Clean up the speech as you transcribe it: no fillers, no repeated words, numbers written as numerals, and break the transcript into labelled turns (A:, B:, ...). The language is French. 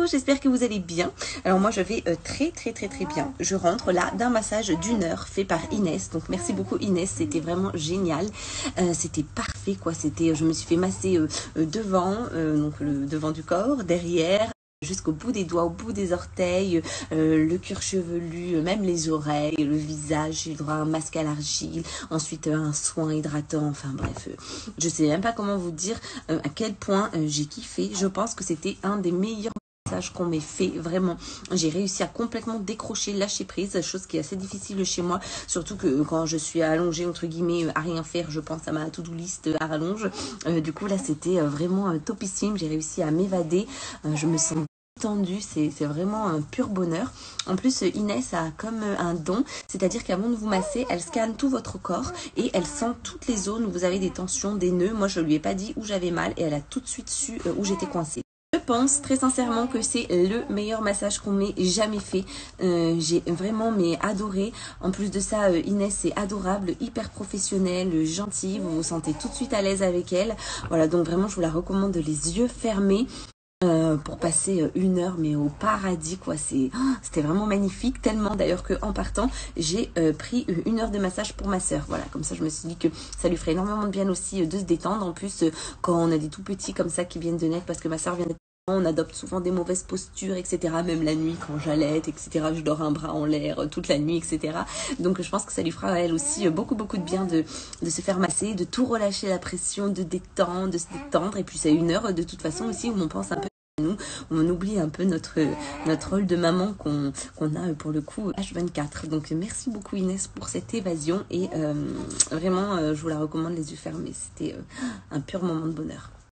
A: J'espère que vous allez bien. Alors moi je vais très bien. Je rentre là d'un massage d'1 heure fait par Inès. Donc merci beaucoup Inès, c'était vraiment génial. C'était parfait quoi. Je me suis fait masser devant, donc le devant du corps, derrière, jusqu'au bout des doigts, au bout des orteils, le cuir chevelu, même les oreilles, le visage. J'ai eu droit à un masque à l'argile, ensuite un soin hydratant, enfin bref, je sais même pas comment vous dire à quel point j'ai kiffé. Je pense que c'était un des meilleurs massages qu'on m'ait fait, vraiment. J'ai réussi à complètement décrocher, lâcher prise, chose qui est assez difficile chez moi, surtout que quand je suis allongée entre guillemets à rien faire, je pense à ma to-do list à rallonge. Du coup là c'était vraiment topissime, j'ai réussi à m'évader, je me sens tendue, c'est vraiment un pur bonheur. En plus Inès a comme un don, c'est-à-dire qu'avant de vous masser, elle scanne tout votre corps et elle sent toutes les zones où vous avez des tensions, des nœuds. Moi je lui ai pas dit où j'avais mal et elle a tout de suite su où j'étais coincée. Je pense très sincèrement que c'est le meilleur massage qu'on m'ait jamais fait. J'ai vraiment adoré. En plus de ça, Inès est adorable, hyper professionnelle, gentille. Vous vous sentez tout de suite à l'aise avec elle. Voilà, donc vraiment je vous la recommande les yeux fermés. Pour passer 1 heure mais au paradis quoi. C'était vraiment magnifique, tellement d'ailleurs qu'en partant j'ai pris 1 heure de massage pour ma soeur. Voilà, comme ça je me suis dit que ça lui ferait énormément de bien aussi de se détendre. En plus quand on a des tout petits comme ça qui viennent de naître, parce que ma soeur vient d'être, on adopte souvent des mauvaises postures, etc. Même la nuit quand j'allaite, etc. Je dors un bras en l'air toute la nuit, etc. Donc je pense que ça lui fera à elle aussi beaucoup de bien de se faire masser, de tout relâcher la pression, de détendre, de se détendre. Et puis c'est 1 heure de toute façon aussi où on pense un peu à nous, on oublie un peu notre rôle de maman qu'on a pour le coup H24. Donc merci beaucoup Inès pour cette évasion et vraiment je vous la recommande les yeux fermés. C'était un pur moment de bonheur.